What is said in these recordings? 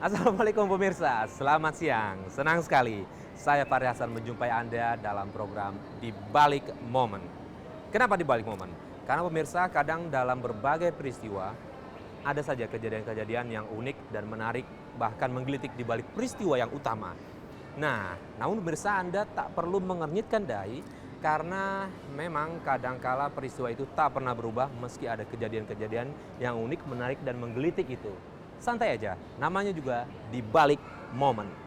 Assalamualaikum pemirsa, selamat siang. Senang sekali saya Fahri Hasan menjumpai Anda dalam program Di Balik Momen. Kenapa Di Balik Momen? Karena pemirsa kadang dalam berbagai peristiwa ada saja kejadian-kejadian yang unik dan menarik, bahkan menggelitik di balik peristiwa yang utama. Nah, namun pemirsa Anda tak perlu mengernyitkan dahi karena memang kadangkala peristiwa itu tak pernah berubah meski ada kejadian-kejadian yang unik, menarik dan menggelitik itu. Santai aja, namanya juga Di Balik Momen.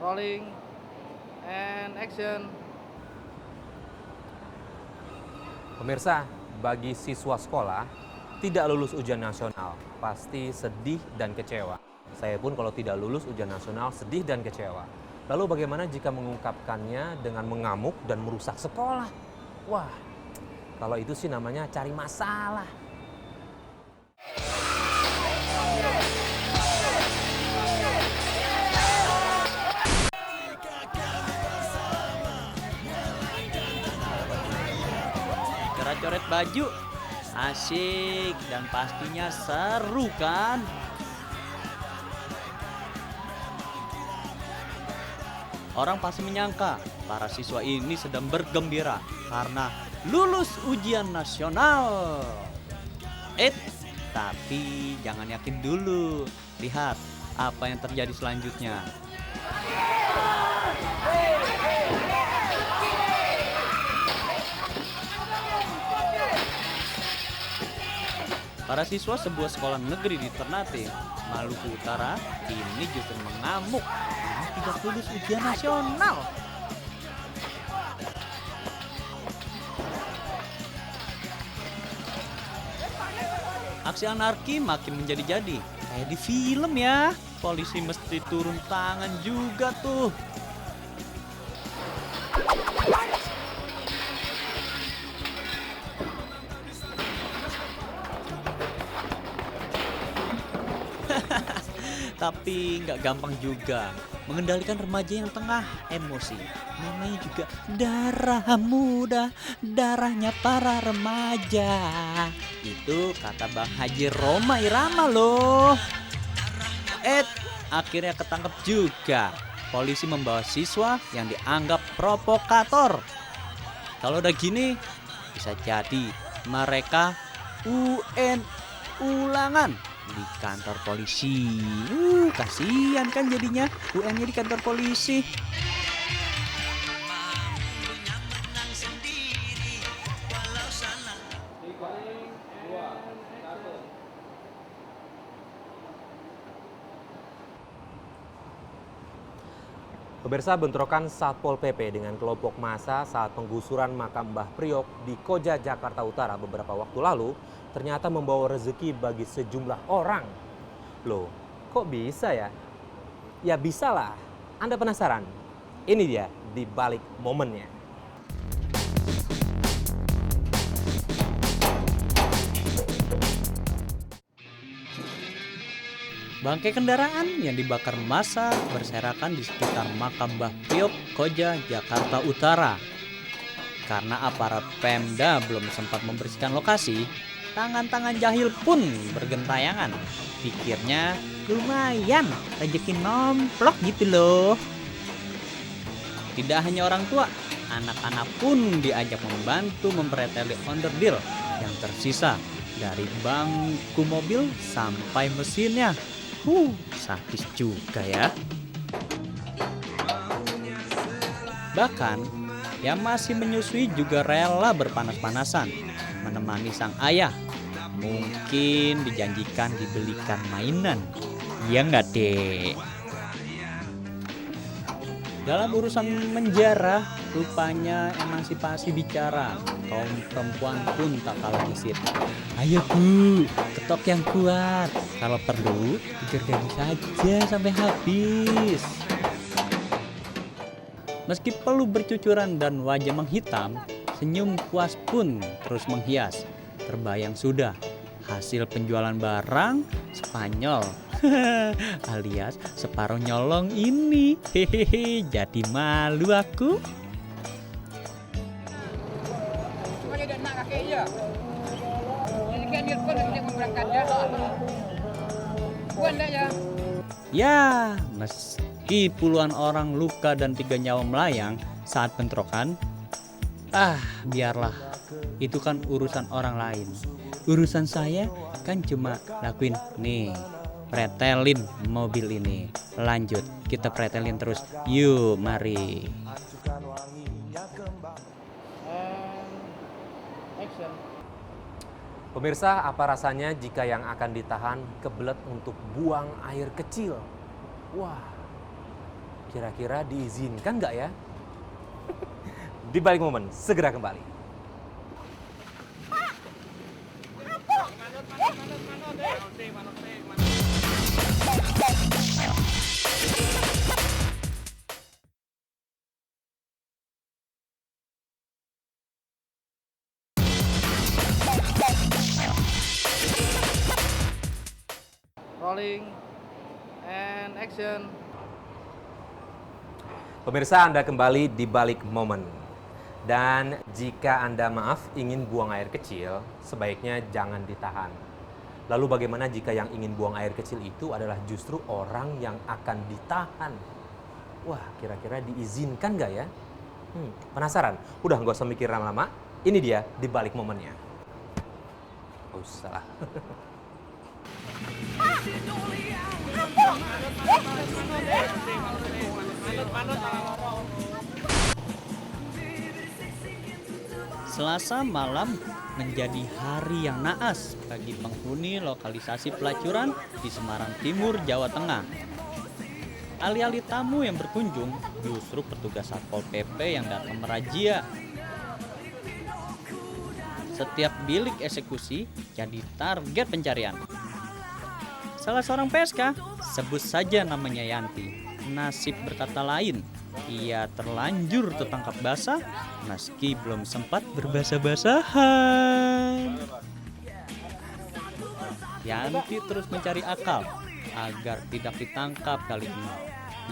Rolling and action. Pemirsa, bagi siswa sekolah tidak lulus ujian nasional pasti sedih dan kecewa. Saya pun kalau tidak lulus ujian nasional sedih dan kecewa. Lalu bagaimana jika mengungkapkannya dengan mengamuk dan merusak sekolah? Wah, kalau itu sih namanya cari masalah. Coret-coret baju, asik dan pastinya seru kan? Orang pasti menyangka para siswa ini sedang bergembira karena lulus ujian nasional. Tapi jangan yakin dulu. Lihat apa yang terjadi selanjutnya. Para siswa sebuah sekolah negeri di Ternate, Maluku Utara, ini justru mengamuk karena tidak lulus ujian nasional. Aksi anarki makin menjadi-jadi, kayak di film ya. Polisi mesti turun tangan juga tuh. Tapi nggak gampang juga mengendalikan remaja yang tengah emosi. Namanya juga darah muda, darahnya para remaja. Itu kata Bang Haji Roma Irama loh. Akhirnya ketangkep juga. Polisi membawa siswa yang dianggap provokator. Kalau udah gini, bisa jadi mereka UN ulangan di kantor polisi. Kasihan kan jadinya UN-nya di kantor polisi. Pemirsa, bentrokan Satpol PP dengan kelompok massa saat penggusuran makam Mbah Priok di Koja, Jakarta Utara beberapa waktu lalu ternyata membawa rezeki bagi sejumlah orang. Loh, kok bisa ya? Ya bisa lah. Anda penasaran? Ini dia Di Balik Momennya. Bangkai kendaraan yang dibakar massa berserakan di sekitar makam Mbah Priok, Koja, Jakarta Utara. Karena aparat Pemda belum sempat membersihkan lokasi, tangan-tangan jahil pun bergentayangan. Pikirnya lumayan, rezeki nomplok gitu loh. Tidak hanya orang tua, anak-anak pun diajak membantu mempreteli onderdil yang tersisa dari bangku mobil sampai mesinnya. Sadis juga ya. Bahkan yang masih menyusui juga rela berpanas-panasan menemani sang ayah. Mungkin dijanjikan dibelikan mainan. Iya nggak dek? Dalam urusan menjara, Rupanya emansipasi bicara, kaum perempuan pun tak kalah gesit. Ayo bu, ketok yang kuat. Kalau perlu, digergaji saja sampai habis. Meski peluh bercucuran dan wajah menghitam, senyum puas pun terus menghias. Terbayang sudah, hasil penjualan barang Spanyol alias separuh nyolong ini. Hehehe, jadi malu aku. Pokoknya dia nak kakek je. Jadi kan dia pun dia memberangkat dia. Puan dah ya. Ya, meski puluhan orang luka dan 3 nyawa melayang saat bentrokan, biarlah. Itu kan urusan orang lain. Urusan saya kan cuma lakuin nih, pretelin mobil ini. Lanjut, kita pretelin terus. Yuk, mari. And action. Pemirsa, apa rasanya jika yang akan ditahan kebelet untuk buang air kecil? Wah, kira-kira diizinkan nggak ya? Di Balik Momen, segera kembali. Rolling and action. Pemirsa, Anda kembali di Balik Momen. Dan jika Anda ingin buang air kecil, sebaiknya jangan ditahan. Lalu bagaimana jika yang ingin buang air kecil itu adalah justru orang yang akan ditahan? Wah, kira-kira diizinkan nggak ya? Penasaran? Udah nggak usah mikir lama-lama. Ini dia di Balik Momennya. Oh, salah. Selasa malam menjadi hari yang naas bagi penghuni lokalisasi pelacuran di Semarang Timur, Jawa Tengah. Alih-alih tamu yang berkunjung, justru petugas Satpol PP yang datang merazia. Setiap bilik eksekusi jadi target pencarian. Salah seorang PSK, sebut saja namanya Yanti, nasib berkata lain. Ia terlanjur tertangkap basah meski belum sempat berbasah-basahan. Yanti terus mencari akal agar tidak ditangkap kali ini.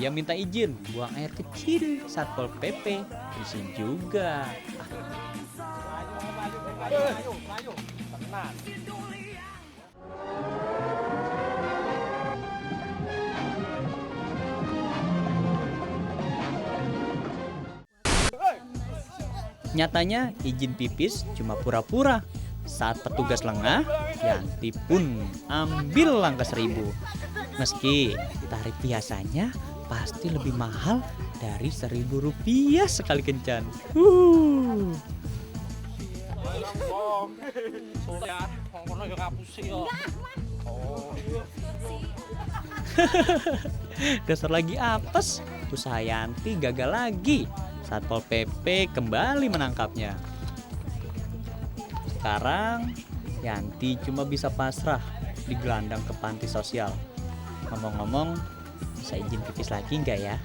Ia minta izin buang air kecil. Satpol PP izin juga. Nyatanya izin pipis cuma pura-pura. Saat petugas lengah, Yanti pun ambil langkah 1000. Meski tarif biasanya pasti lebih mahal dari Rp1.000 sekali kencan. Dasar lagi apes, usaha Yanti gagal lagi. Satpol PP kembali menangkapnya. Sekarang Yanti cuma bisa pasrah digelandang ke panti sosial. Ngomong-ngomong, bisa izin pipis lagi nggak ya?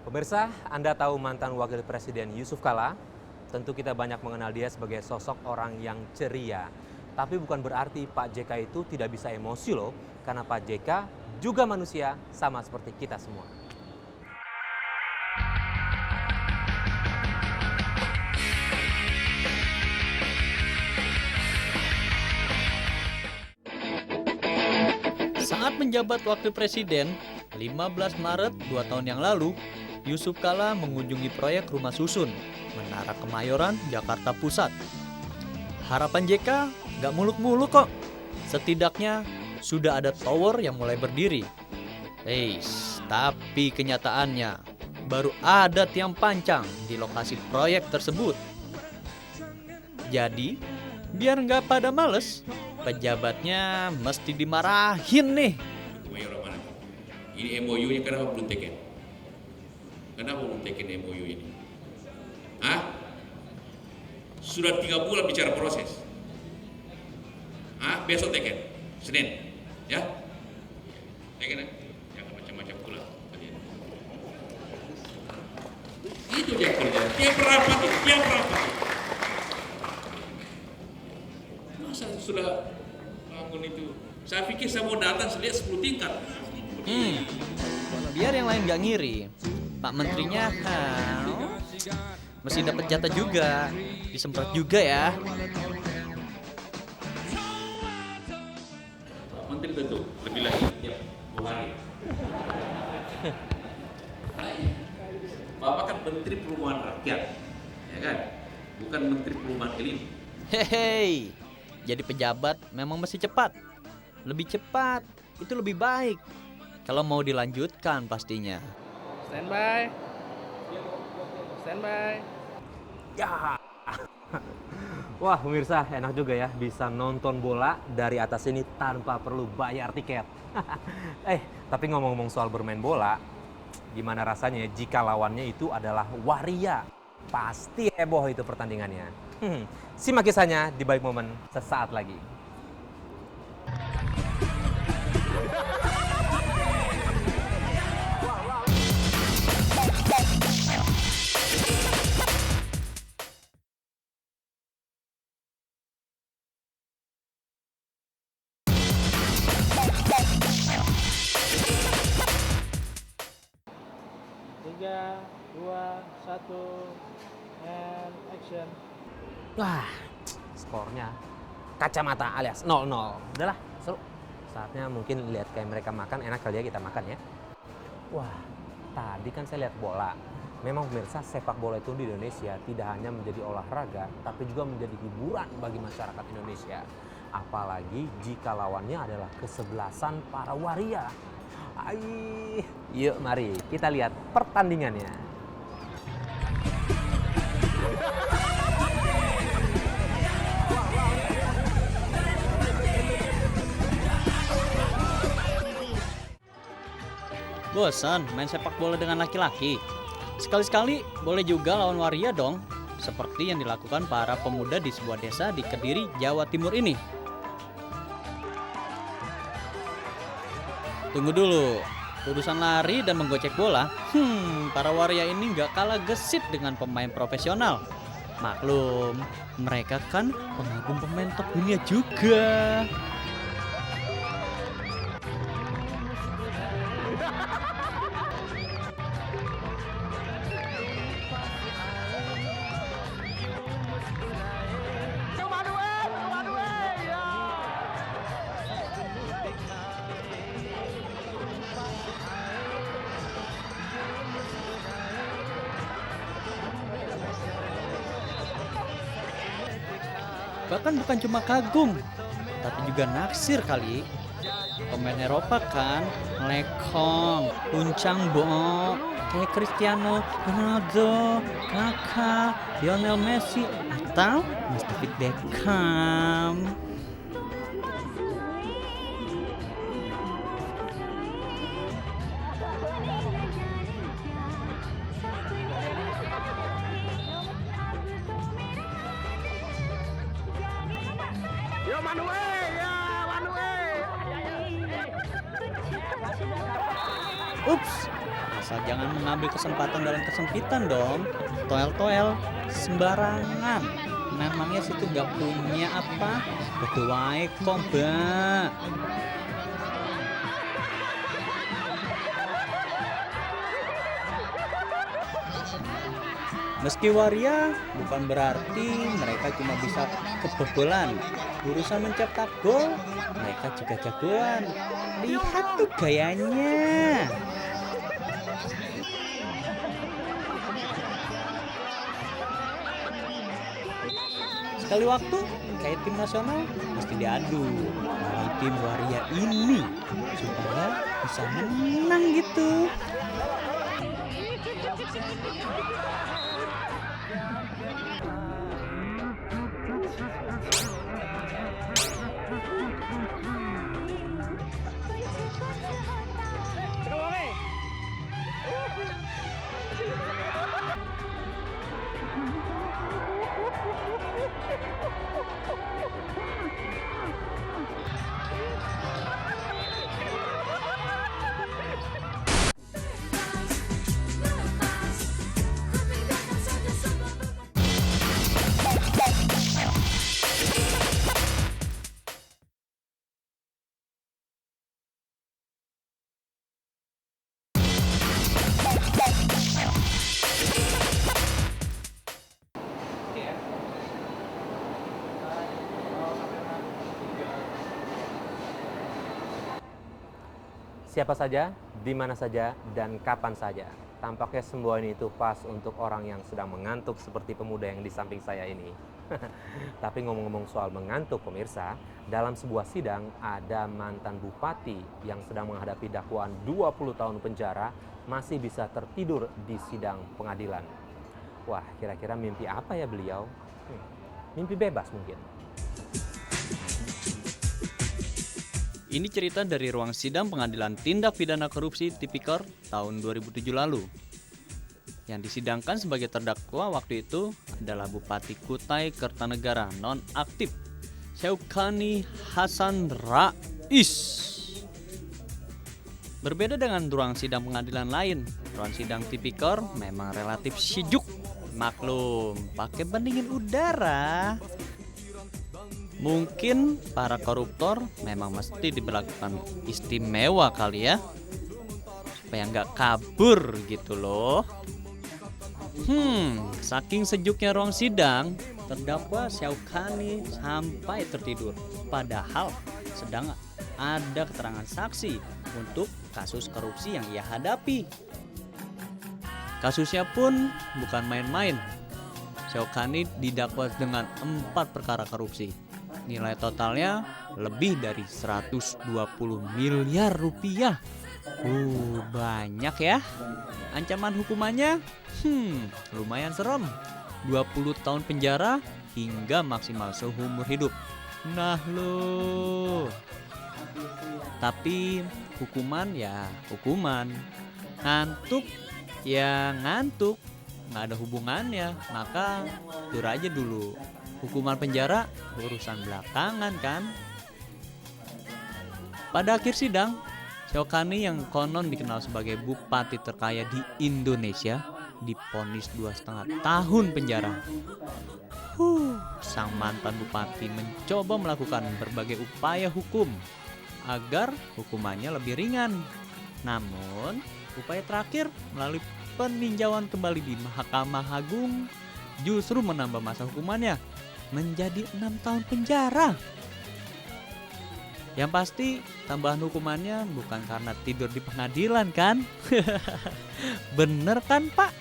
Pemirsa, Anda tahu mantan Wakil Presiden Yusuf Kala? Tentu kita banyak mengenal dia sebagai sosok orang yang ceria. Tapi bukan berarti Pak JK itu tidak bisa emosi loh, karena Pak JK juga manusia sama seperti kita semua. Saat menjabat Wakil Presiden, 15 Maret 2 tahun yang lalu, Yusuf Kala mengunjungi proyek rumah susun Menara Kemayoran, Jakarta Pusat. Harapan JK gak muluk-muluk kok. Setidaknya sudah ada tower yang mulai berdiri. Tapi kenyataannya baru ada tiang pancang di lokasi proyek tersebut. Jadi, Biar nggak pada males, pejabatnya mesti dimarahin nih. Kemayoran mana? Ini MOU-nya kenapa belum teken? Kenapa belum teken MOU ini? Hah? Sudah 3 bulan bicara proses. Hah? Besok teken, Senin, ya? Teken ya? Jangan macam-macam pula. Itu dia kerja. Tiap rapat. Masa sudah bangun itu? Saya pikir saya mau datang lihat 10 tingkat. Biar yang lain nggak ngiri, Pak Menterinya mesti dapat jatah juga, disemprot juga ya. Pak Menteri tentu lebih lagi tiap 2 hari. Bapak kan Menteri Perumahan Rakyat, ya kan? Bukan Menteri Perumahan Elit. Hehehe, jadi pejabat memang mesti cepat. Lebih cepat, itu lebih baik. Kalau mau dilanjutkan pastinya. Standby. Ya. Wah pemirsa, enak juga ya bisa nonton bola dari atas ini tanpa perlu bayar tiket. Tapi ngomong-ngomong soal bermain bola, gimana rasanya jika lawannya itu adalah waria? Pasti heboh itu pertandingannya. Simak kisahnya di Balik Momen sesaat lagi. Tiga, dua, satu, and action. Wah, skornya kacamata alias 0-0. Udahlah, seru. Saatnya mungkin lihat kayak mereka makan, enak kali ya kita makan ya. Wah, tadi kan saya lihat bola. Memang pemirsa, sepak bola itu di Indonesia tidak hanya menjadi olahraga, tapi juga menjadi hiburan bagi masyarakat Indonesia. Apalagi jika lawannya adalah kesebelasan para waria. Yuk mari kita lihat pertandingannya. Bosan main sepak bola dengan laki-laki? Sekali-sekali boleh juga lawan waria dong. Seperti yang dilakukan para pemuda di sebuah desa di Kediri, Jawa Timur ini. Tunggu dulu, urusan lari dan menggocek bola, para waria ini nggak kalah gesit dengan pemain profesional. Maklum, mereka kan pengagum pemain top dunia juga. Bahkan bukan cuma kagum, tapi juga naksir kali. Pemain Eropa kan melekong, puncang bo, kayak Cristiano Ronaldo, Kakak, Lionel Messi, atau Mas David Beckham. Ups, asal jangan mengambil kesempatan dalam kesempitan dong. Toel-toel sembarangan. Memangnya situ nggak punya apa? Betul wae kok, Mbak. Meski waria, bukan berarti mereka cuma bisa kebobolan. Urusan mencetak gol, mereka juga jagoan. Lihat tuh gayanya. Sekali waktu, kayak tim nasional mesti diadu lawan tim waria ini supaya bisa menang gitu. Siapa saja, di mana saja, dan kapan saja. Tampaknya semua ini itu pas untuk orang yang sedang mengantuk seperti pemuda yang di samping saya ini. Tapi ngomong-ngomong soal mengantuk pemirsa, dalam sebuah sidang ada mantan bupati yang sedang menghadapi dakwaan 20 tahun penjara masih bisa tertidur di sidang pengadilan. Wah, kira-kira mimpi apa ya beliau? Mimpi bebas mungkin. Ini cerita dari ruang sidang pengadilan tindak pidana korupsi Tipikor tahun 2007 lalu. Yang disidangkan sebagai terdakwa waktu itu adalah Bupati Kutai Kertanegara nonaktif Syaukani Hasan Rais. Berbeda dengan ruang sidang pengadilan lain, ruang sidang Tipikor memang relatif sejuk. Maklum, pakai pendingin udara. Mungkin para koruptor memang mesti diberlakukan istimewa kali ya, supaya nggak kabur gitu loh. Saking sejuknya ruang sidang, terdakwa Syaukani sampai tertidur. Padahal sedang ada keterangan saksi untuk kasus korupsi yang ia hadapi. Kasusnya pun bukan main-main. Syaukani didakwa dengan 4 perkara korupsi. Nilai totalnya lebih dari 120 miliar rupiah. Banyak ya. Ancaman hukumannya lumayan serem. 20 tahun penjara hingga maksimal seumur hidup. Nah lo. Tapi hukuman ya hukuman. Ngantuk ya ngantuk. Nggak ada hubungannya. Maka tidur aja dulu. Hukuman penjara urusan belakangan kan. Pada akhir sidang, Syaukani yang konon dikenal sebagai bupati terkaya di Indonesia divonis 2,5 tahun penjara. Sang mantan bupati mencoba melakukan berbagai upaya hukum agar hukumannya lebih ringan. Namun, upaya terakhir melalui peninjauan kembali di Mahkamah Agung justru menambah masa hukumannya menjadi 6 tahun penjara. Yang pasti tambahan hukumannya bukan karena tidur di pengadilan kan? Bener kan Pak?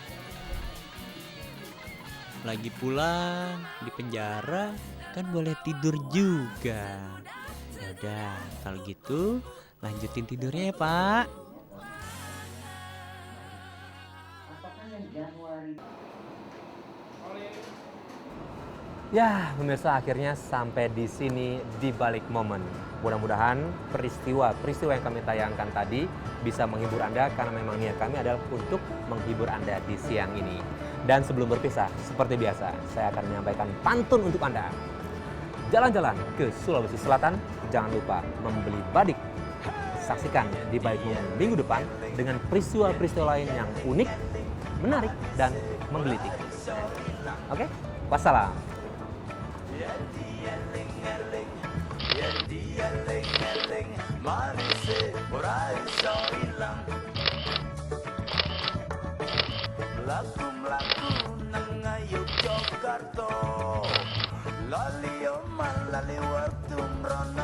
Lagi pula di penjara kan boleh tidur juga. Yaudah kalau gitu lanjutin tidurnya ya Pak. Ya, pemirsa akhirnya sampai di sini di balik momen. Mudah-mudahan peristiwa yang kami tayangkan tadi bisa menghibur Anda karena memang niat kami adalah untuk menghibur Anda di siang ini. Dan sebelum berpisah, seperti biasa, saya akan menyampaikan pantun untuk Anda. Jalan-jalan ke Sulawesi Selatan, jangan lupa membeli badik. Saksikan di balik momen minggu depan dengan peristiwa-peristiwa lain yang unik, menarik, dan menggelitik. Oke, wassalam. Mlaku-mlaku nang Yogyakarta, lali omah lali waktu mrono.